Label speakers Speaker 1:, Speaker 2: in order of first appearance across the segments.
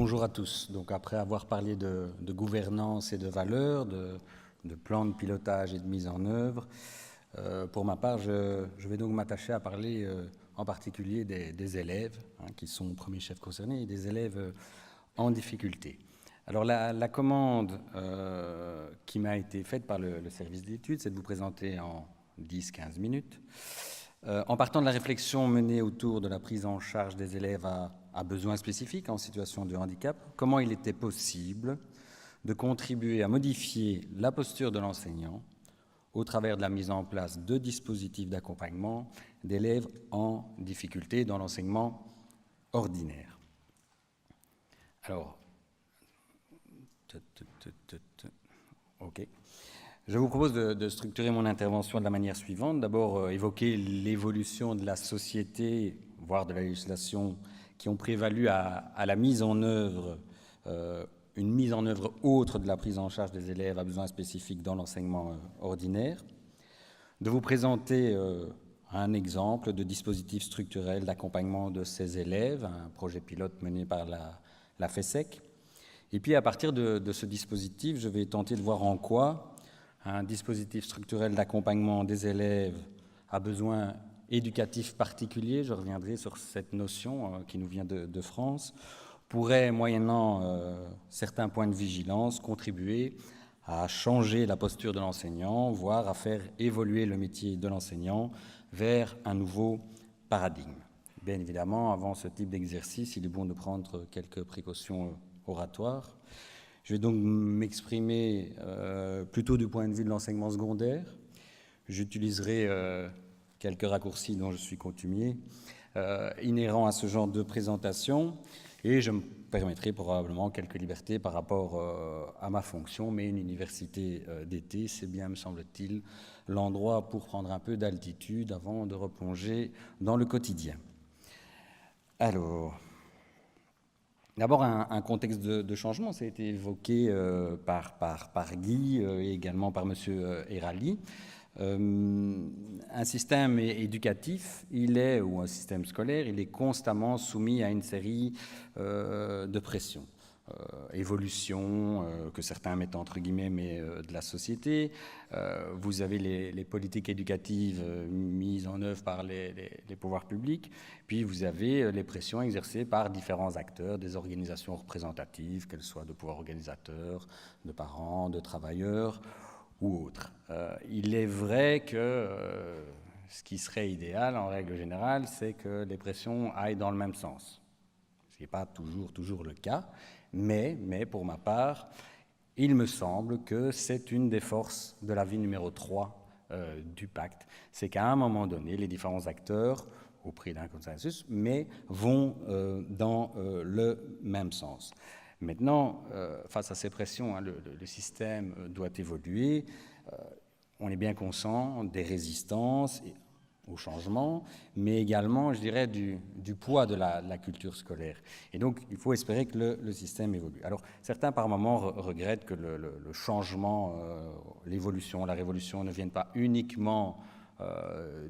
Speaker 1: Bonjour à tous. Donc après avoir parlé de gouvernance et de valeurs, de plans de pilotage et de mise en œuvre, pour ma part, je vais donc m'attacher à parler en particulier des élèves, qui sont les premiers chefs concernés, et des élèves en difficulté. Alors la commande qui m'a été faite par le service d'études, c'est de vous présenter en 10-15 minutes, en partant de la réflexion menée autour de la prise en charge des élèves à besoins spécifiques en situation de handicap, comment il était possible de contribuer à modifier la posture de l'enseignant au travers de la mise en place de dispositifs d'accompagnement d'élèves en difficulté dans l'enseignement ordinaire. Alors, ok. Je vous propose de structurer mon intervention de la manière suivante. D'abord, évoquer l'évolution de la société, voire de la législation, qui ont prévalu à la mise en œuvre, une mise en œuvre autre de la prise en charge des élèves à besoins spécifiques dans l'enseignement ordinaire. De vous présenter un exemple de dispositif structurel d'accompagnement de ces élèves, un projet pilote mené par la FESSEC. Et puis, à partir de ce dispositif, je vais tenter de voir en quoi un dispositif structurel d'accompagnement des élèves à besoins éducatifs particuliers, je reviendrai sur cette notion qui nous vient de France, pourrait, moyennant certains points de vigilance, contribuer à changer la posture de l'enseignant, voire à faire évoluer le métier de l'enseignant vers un nouveau paradigme. Bien évidemment, avant ce type d'exercice, il est bon de prendre quelques précautions oratoires. Je vais donc m'exprimer plutôt du point de vue de l'enseignement secondaire. J'utiliserai quelques raccourcis dont je suis coutumier, inhérents à ce genre de présentation, et je me permettrai probablement quelques libertés par rapport à ma fonction, mais une université d'été, c'est bien, me semble-t-il, l'endroit pour prendre un peu d'altitude avant de replonger dans le quotidien. Alors, d'abord, un contexte de changement, ça a été évoqué par Guy et également par M. Erali. Un système éducatif, ou un système scolaire, il est constamment soumis à une série de pressions. Évolution, que certains mettent entre guillemets, mais de la société. Vous avez les politiques éducatives mises en œuvre par les pouvoirs publics, puis vous avez les pressions exercées par différents acteurs, des organisations représentatives, qu'elles soient de pouvoirs organisateurs, de parents, de travailleurs ou autres. Il est vrai que ce qui serait idéal en règle générale, c'est que les pressions aillent dans le même sens. Ce n'est pas toujours le cas. Mais pour ma part, il me semble que c'est une des forces de l'avis numéro 3 du pacte. C'est qu'à un moment donné, les différents acteurs, au prix d'un consensus, mais vont dans le même sens. Maintenant, face à ces pressions, le système doit évoluer. On est bien conscient des résistances au changement, mais également, je dirais, du poids de la culture scolaire. Et donc, il faut espérer que le système évolue. Alors, certains, par moments, regrettent que le changement, l'évolution, la révolution ne viennent pas uniquement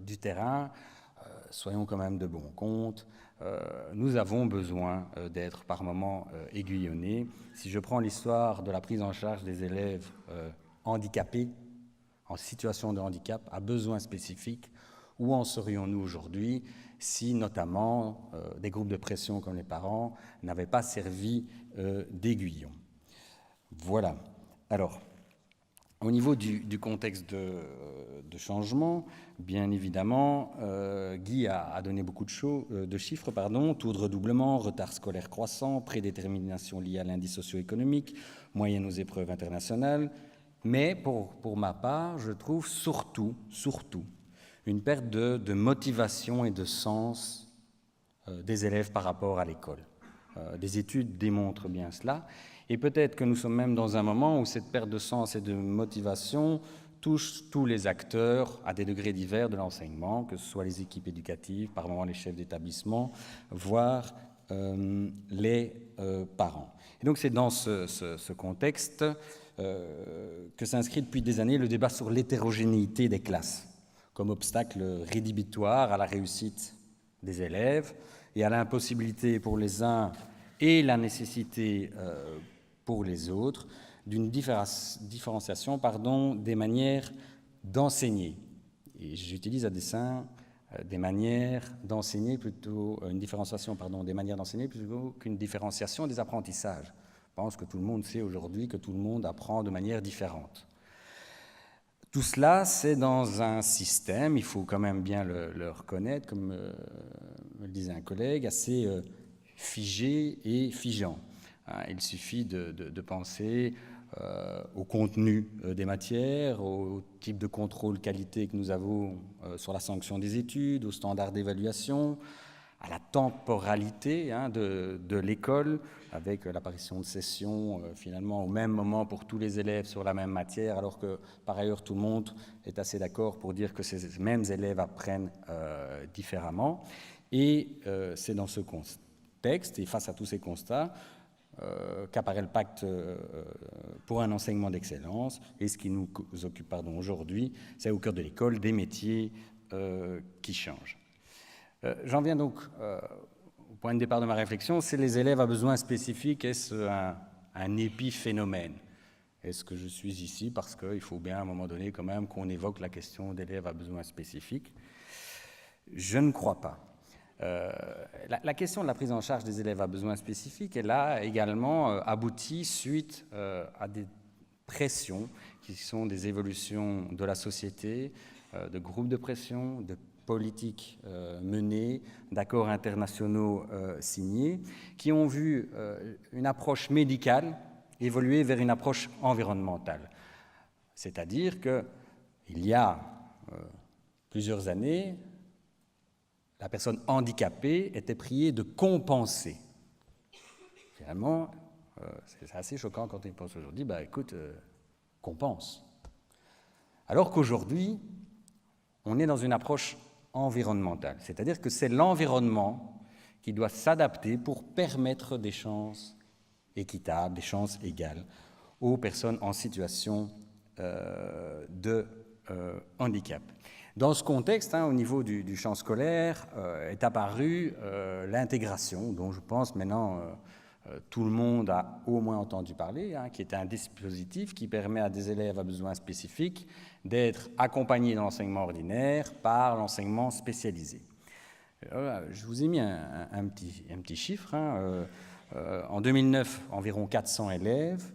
Speaker 1: du terrain. Soyons quand même de bon compte. Nous avons besoin d'être, par moments, aiguillonnés. Si je prends l'histoire de la prise en charge des élèves handicapés, en situation de handicap, à besoins spécifiques, où en serions-nous aujourd'hui si, notamment, des groupes de pression comme les parents n'avaient pas servi d'aiguillon? Voilà. Alors, au niveau du contexte de changement, bien évidemment, Guy a donné beaucoup de chiffres, taux de redoublement, retard scolaire croissant, prédétermination liée à l'indice socio-économique, moyenne aux épreuves internationales. Mais pour ma part, je trouve surtout une perte de motivation et de sens des élèves par rapport à l'école. Des études démontrent bien cela. Et peut-être que nous sommes même dans un moment où cette perte de sens et de motivation touche tous les acteurs à des degrés divers de l'enseignement, que ce soit les équipes éducatives, par moments les chefs d'établissement, voire les parents. Et donc c'est dans ce contexte que s'inscrit depuis des années le débat sur l'hétérogénéité des classes, comme obstacle rédhibitoire à la réussite des élèves et à l'impossibilité pour les uns et la nécessité pour les autres d'une différenciation des manières d'enseigner. Et j'utilise à dessein des manières d'enseigner plutôt, une différenciation des manières d'enseigner plutôt qu'une différenciation des apprentissages. Je pense que tout le monde sait aujourd'hui que tout le monde apprend de manière différente. Tout cela, c'est dans un système, il faut quand même bien le reconnaître, comme me le disait un collègue, assez figé et figeant. Il suffit de penser au contenu des matières, au type de contrôle qualité que nous avons sur la sanction des études, aux standards d'évaluation, à la temporalité de l'école, avec l'apparition de sessions finalement au même moment pour tous les élèves sur la même matière, alors que par ailleurs tout le monde est assez d'accord pour dire que ces mêmes élèves apprennent différemment. Et c'est dans ce contexte, et face à tous ces constats, qu'apparaît le pacte pour un enseignement d'excellence. Et ce qui nous occupe aujourd'hui, c'est au cœur de l'école des métiers qui changent. J'en viens donc au point de départ de ma réflexion, c'est les élèves à besoins spécifiques. Est-ce un épiphénomène? Est-ce que je suis ici parce qu'il faut bien à un moment donné quand même qu'on évoque la question d'élèves à besoins spécifiques? Je ne crois pas. La question de la prise en charge des élèves à besoins spécifiques, elle a également abouti suite à des pressions qui sont des évolutions de la société, de groupes de pression, de politiques menées, d'accords internationaux signés, qui ont vu une approche médicale évoluer vers une approche environnementale. C'est-à-dire qu'il y a plusieurs années, la personne handicapée était priée de compenser. Finalement, c'est assez choquant quand on y pense aujourd'hui, écoute, compense. Alors qu'aujourd'hui, on est dans une approche environnementale, c'est-à-dire que c'est l'environnement qui doit s'adapter pour permettre des chances équitables, des chances égales aux personnes en situation de handicap. Dans ce contexte, au niveau du champ scolaire, est apparue l'intégration, dont je pense maintenant tout le monde a au moins entendu parler, qui est un dispositif qui permet à des élèves à besoins spécifiques d'être accompagnés dans l'enseignement ordinaire par l'enseignement spécialisé. Je vous ai mis un petit chiffre. En 2009, environ 400 élèves.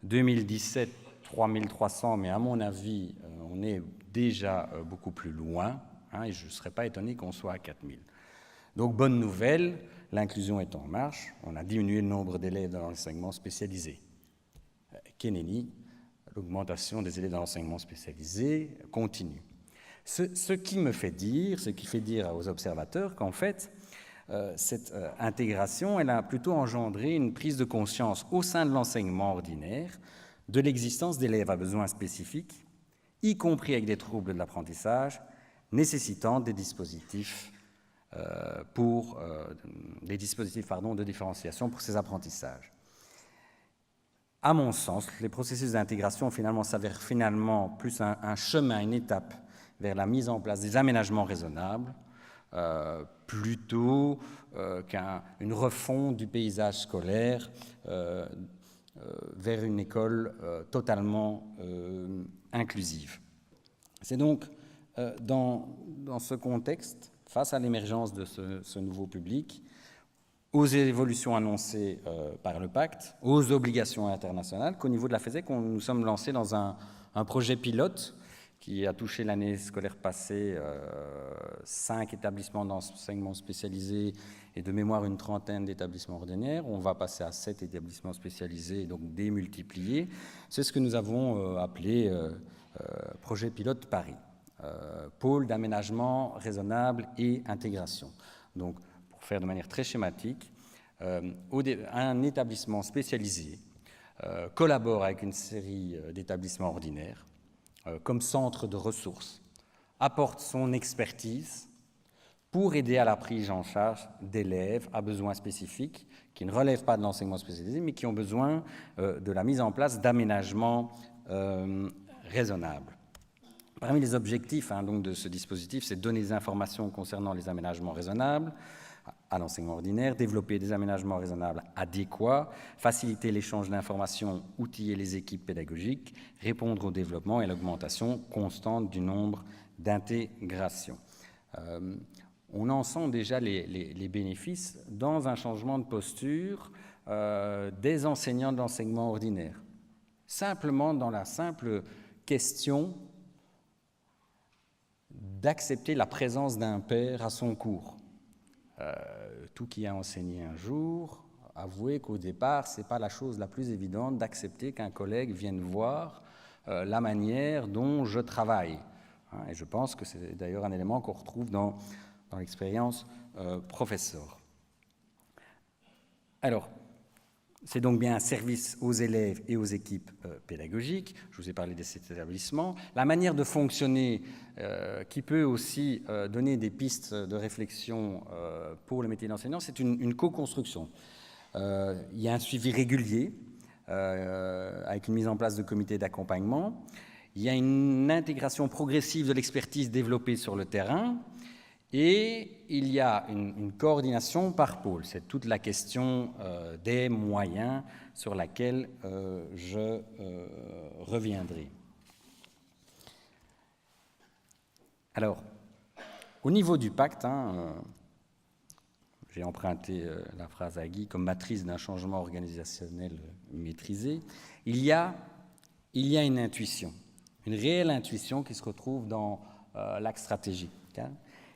Speaker 1: 2017, 3300, mais à mon avis, on est déjà beaucoup plus loin, et je ne serais pas étonné qu'on soit à 4000. Donc, bonne nouvelle, l'inclusion est en marche, on a diminué le nombre d'élèves dans l'enseignement spécialisé. Keneni, l'augmentation des élèves dans l'enseignement spécialisé continue. Ce qui fait dire aux observateurs qu'en fait, cette intégration, elle a plutôt engendré une prise de conscience au sein de l'enseignement ordinaire de l'existence d'élèves à besoins spécifiques, y compris avec des troubles de l'apprentissage, nécessitant des dispositifs de différenciation pour ces apprentissages. À mon sens, les processus d'intégration s'avèrent plus un chemin, une étape vers la mise en place des aménagements raisonnables, plutôt qu'une refonte du paysage scolaire vers une école totalement inclusive. C'est donc dans ce contexte, face à l'émergence de ce nouveau public, aux évolutions annoncées par le pacte, aux obligations internationales, qu'au niveau de la FESEC, nous sommes lancés dans un projet pilote qui a touché l'année scolaire passée 5 établissements d'enseignement spécialisé et de mémoire une trentaine d'établissements ordinaires. On va passer à 7 établissements spécialisés, donc démultipliés. C'est ce que nous avons appelé projet pilote Paris, pôle d'aménagement raisonnable et intégration. Donc, pour faire de manière très schématique, un établissement spécialisé collabore avec une série d'établissements ordinaires comme centre de ressources, apporte son expertise pour aider à la prise en charge d'élèves à besoins spécifiques qui ne relèvent pas de l'enseignement spécialisé, mais qui ont besoin de la mise en place d'aménagements raisonnables. Parmi les objectifs donc de ce dispositif, c'est de donner des informations concernant les aménagements raisonnables, à l'enseignement ordinaire, développer des aménagements raisonnables adéquats, faciliter l'échange d'informations, outiller les équipes pédagogiques, répondre au développement et à l'augmentation constante du nombre d'intégrations. On en sent déjà les bénéfices dans un changement de posture des enseignants de l'enseignement ordinaire. Simplement dans la simple question d'accepter la présence d'un père à son cours. Tout qui a enseigné un jour, avouez qu'au départ, ce n'est pas la chose la plus évidente d'accepter qu'un collègue vienne voir la manière dont je travaille. Et je pense que c'est d'ailleurs un élément qu'on retrouve dans l'expérience professeur. Alors, c'est donc bien un service aux élèves et aux équipes pédagogiques. Je vous ai parlé de cet établissement. La manière de fonctionner qui peut aussi donner des pistes de réflexion pour le métier d'enseignant, c'est une co-construction. Il y a un suivi régulier avec une mise en place de comités d'accompagnement. Il y a une intégration progressive de l'expertise développée sur le terrain. Et il y a une coordination par pôle. C'est toute la question des moyens sur laquelle je reviendrai. Alors, au niveau du pacte, j'ai emprunté la phrase à Guy comme matrice d'un changement organisationnel maîtrisé, il y a une intuition, une réelle intuition qui se retrouve dans l'axe stratégique,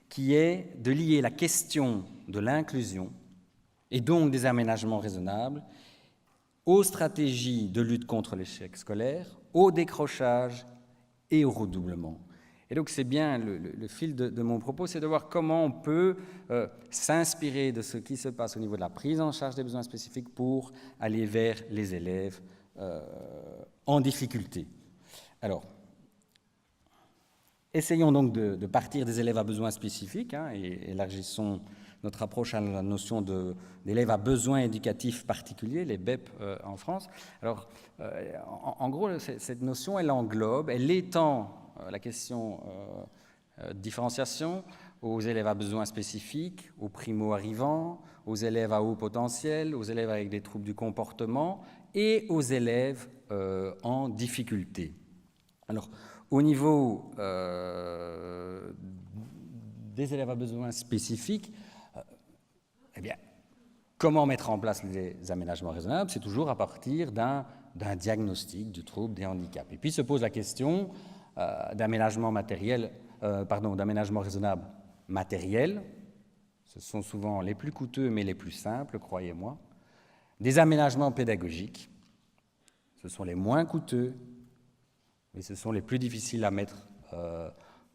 Speaker 1: qui est de lier la question de l'inclusion et donc des aménagements raisonnables aux stratégies de lutte contre l'échec scolaire, au décrochage et au redoublement. Et donc c'est bien le fil de mon propos, c'est de voir comment on peut s'inspirer de ce qui se passe au niveau de la prise en charge des besoins spécifiques pour aller vers les élèves en difficulté. Alors, essayons donc de partir des élèves à besoins spécifiques et élargissons notre approche à la notion d'élèves à besoins éducatifs particuliers, les BEP en France. Alors, en gros, cette notion, elle englobe, elle étend la question de différenciation aux élèves à besoins spécifiques, aux primo-arrivants, aux élèves à haut potentiel, aux élèves avec des troubles du comportement et aux élèves en difficulté. Alors, au niveau des élèves à besoins spécifiques, eh bien, comment mettre en place les aménagements raisonnables? C'est toujours à partir d'un diagnostic du trouble des handicaps. Et puis se pose la question d'aménagement raisonnable matériel. Ce sont souvent les plus coûteux, mais les plus simples, croyez-moi. Des aménagements pédagogiques. Ce sont les moins coûteux, mais ce sont les plus difficiles à mettre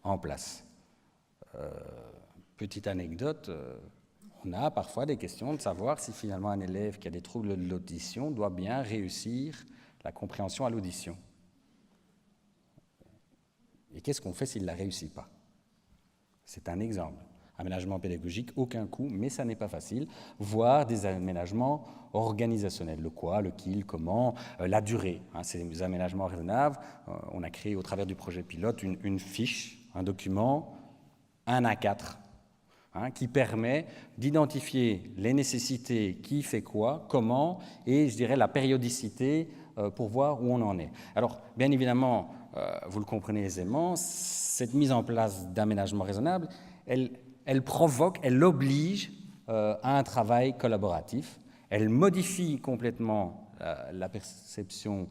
Speaker 1: en place. Petite anecdote, on a parfois des questions de savoir si finalement un élève qui a des troubles de l'audition doit bien réussir la compréhension à l'audition. Et qu'est-ce qu'on fait s'il ne la réussit pas? C'est un exemple. Aménagement pédagogique, aucun coût, mais ça n'est pas facile. Voire des aménagements organisationnels. Le quoi, le qui, le comment, la durée. Ces aménagements raisonnables. On a créé au travers du projet pilote une fiche, un document, un A4, qui permet d'identifier les nécessités, qui fait quoi, comment, et je dirais la périodicité pour voir où on en est. Alors, bien évidemment, vous le comprenez aisément, cette mise en place d'aménagements raisonnables, elle provoque, elle oblige à un travail collaboratif. Elle modifie complètement la perception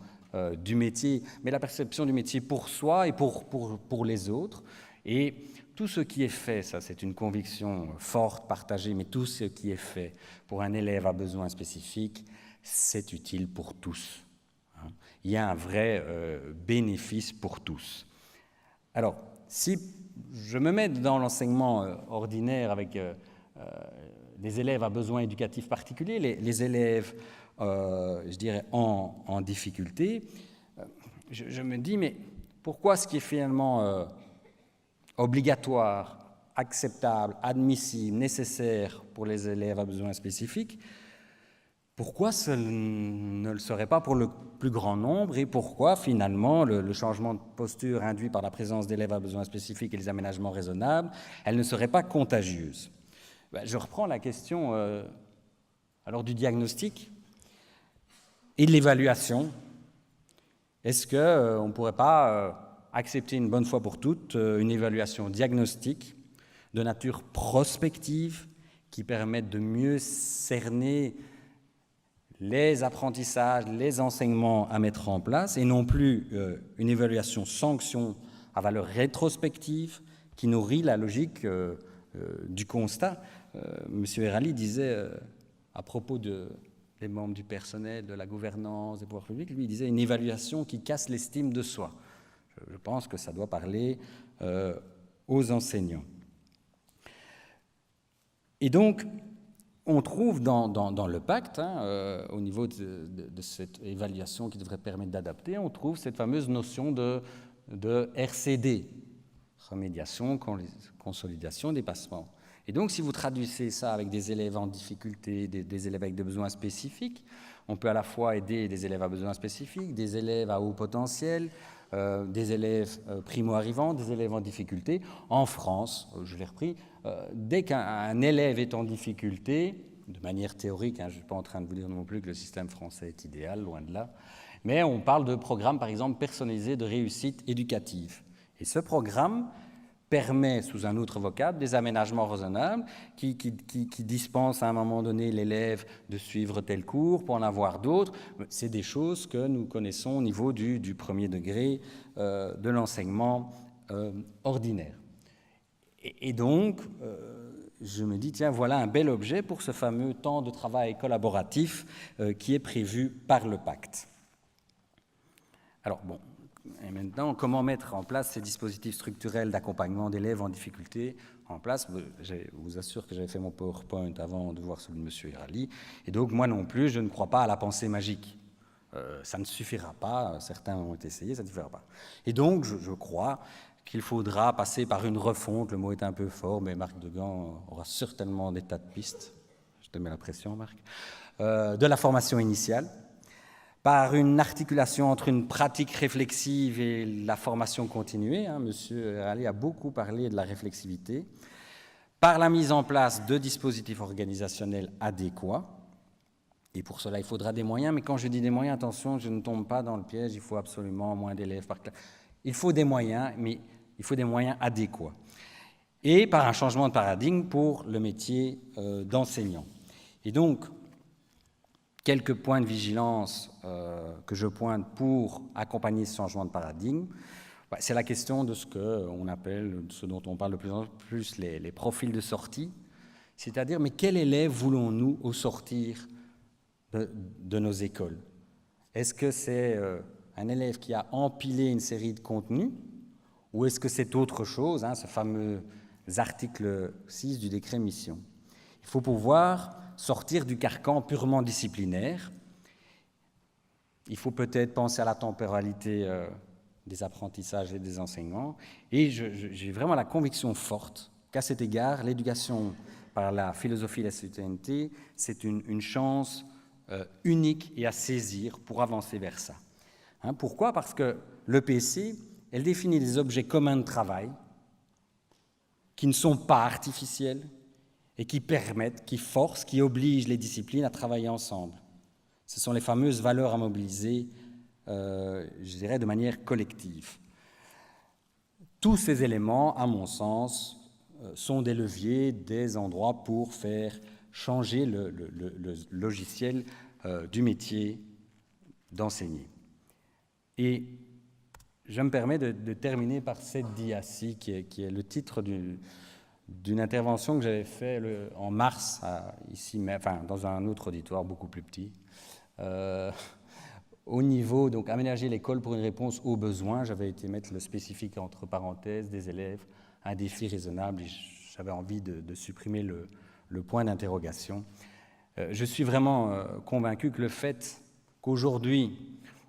Speaker 1: du métier, mais la perception du métier pour soi et pour les autres. Et tout ce qui est fait, ça c'est une conviction forte, partagée, mais tout ce qui est fait pour un élève à besoins spécifiques, c'est utile pour tous. Il y a un vrai bénéfice pour tous. Alors, si je me mets dans l'enseignement ordinaire avec des élèves à besoins éducatifs particuliers, les élèves, je dirais, en difficulté, je me dis, mais pourquoi ce qui est finalement obligatoire, acceptable, admissible, nécessaire pour les élèves à besoins spécifiques, pourquoi ce ne le serait pas pour le plus grand nombre et pourquoi finalement le changement de posture induit par la présence d'élèves à besoins spécifiques et les aménagements raisonnables, elle ne serait pas contagieuse? Je reprends la question alors du diagnostic et de l'évaluation. Est-ce qu'on ne pourrait pas accepter une bonne fois pour toutes une évaluation diagnostique de nature prospective qui permette de mieux cerner les apprentissages, les enseignements à mettre en place, et non plus une évaluation sanction à valeur rétrospective qui nourrit la logique du constat. Monsieur Herali disait à propos des membres du personnel, de la gouvernance, des pouvoirs publics, lui il disait une évaluation qui casse l'estime de soi. Je pense que ça doit parler aux enseignants. Et donc, on trouve dans le pacte, au niveau de cette évaluation qui devrait permettre d'adapter, on trouve cette fameuse notion de RCD, remédiation, consolidation, dépassement. Et donc, si vous traduisez ça avec des élèves en difficulté, des élèves avec des besoins spécifiques, on peut à la fois aider des élèves à besoins spécifiques, des élèves à haut potentiel, des élèves primo-arrivants, des élèves en difficulté. En France, je l'ai repris, dès qu'un élève est en difficulté, de manière théorique, je ne suis pas en train de vous dire non plus que le système français est idéal, loin de là, mais on parle de programme, par exemple, personnalisé de réussite éducative. Et ce programme permet, sous un autre vocable, des aménagements raisonnables qui dispensent à un moment donné l'élève de suivre tel cours pour en avoir d'autres. C'est des choses que nous connaissons au niveau du premier degré de l'enseignement ordinaire. Et donc, je me dis, tiens, voilà un bel objet pour ce fameux temps de travail collaboratif qui est prévu par le pacte. Alors, bon. Et maintenant, comment mettre en place ces dispositifs structurels d'accompagnement d'élèves en difficulté en place? Je vous assure que j'avais fait mon PowerPoint avant de voir celui de M. Herali. Et donc, moi non plus, je ne crois pas à la pensée magique. Ça ne suffira pas. Certains ont essayé, ça ne suffira pas. Et donc, je crois qu'il faudra passer par une refonte. Le mot est un peu fort, mais Marc Degan aura certainement des tas de pistes. Je te mets la pression, Marc. De la formation initiale, par une articulation entre une pratique réflexive et la formation continuée. Monsieur Herali a beaucoup parlé de la réflexivité, par la mise en place de dispositifs organisationnels adéquats. Et pour cela, il faudra des moyens. Mais quand je dis des moyens, attention, je ne tombe pas dans le piège, il faut absolument moins d'élèves par classe. Il faut des moyens, mais il faut des moyens adéquats. Et par un changement de paradigme pour le métier d'enseignant. Et donc, quelques points de vigilance que je pointe pour accompagner ce changement de paradigme, c'est la question de ce qu'on appelle, ce dont on parle de plus en plus, les profils de sortie. C'est-à-dire, mais quel élève voulons-nous au sortir de nos écoles? Est-ce que c'est un élève qui a empilé une série de contenus, ou est-ce que c'est autre chose, ce fameux article 6 du décret mission? Il faut pouvoir sortir du carcan purement disciplinaire. Il faut peut-être penser à la temporalité des apprentissages et des enseignements. Et j'ai vraiment la conviction forte qu'à cet égard, l'éducation par la philosophie de la citoyenneté, c'est une chance unique et à saisir pour avancer vers ça. Pourquoi? Parce que l'EPC, elle définit des objets communs de travail qui ne sont pas artificiels, et qui permettent, qui forcent, qui obligent les disciplines à travailler ensemble. Ce sont les fameuses valeurs à mobiliser, je dirais, de manière collective. Tous ces éléments, à mon sens, sont des leviers, des endroits pour faire changer le logiciel du métier d'enseigner. Et je me permets de terminer par cette dia-ci, qui est le titre d'une intervention que j'avais faite en mars, ici, dans un autre auditoire beaucoup plus petit. Au niveau, donc, aménager l'école pour une réponse aux besoins, j'avais été mettre le spécifique entre parenthèses des élèves, un défi raisonnable, et j'avais envie de supprimer le point d'interrogation. Je suis vraiment convaincu que le fait qu'aujourd'hui,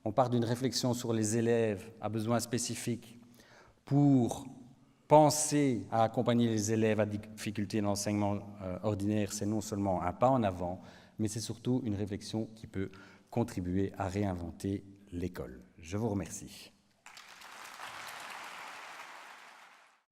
Speaker 1: on part d'une réflexion sur les élèves à besoins spécifiques pour penser à accompagner les élèves à difficulté dans l'enseignement ordinaire, c'est non seulement un pas en avant, mais c'est surtout une réflexion qui peut contribuer à réinventer l'école. Je vous remercie.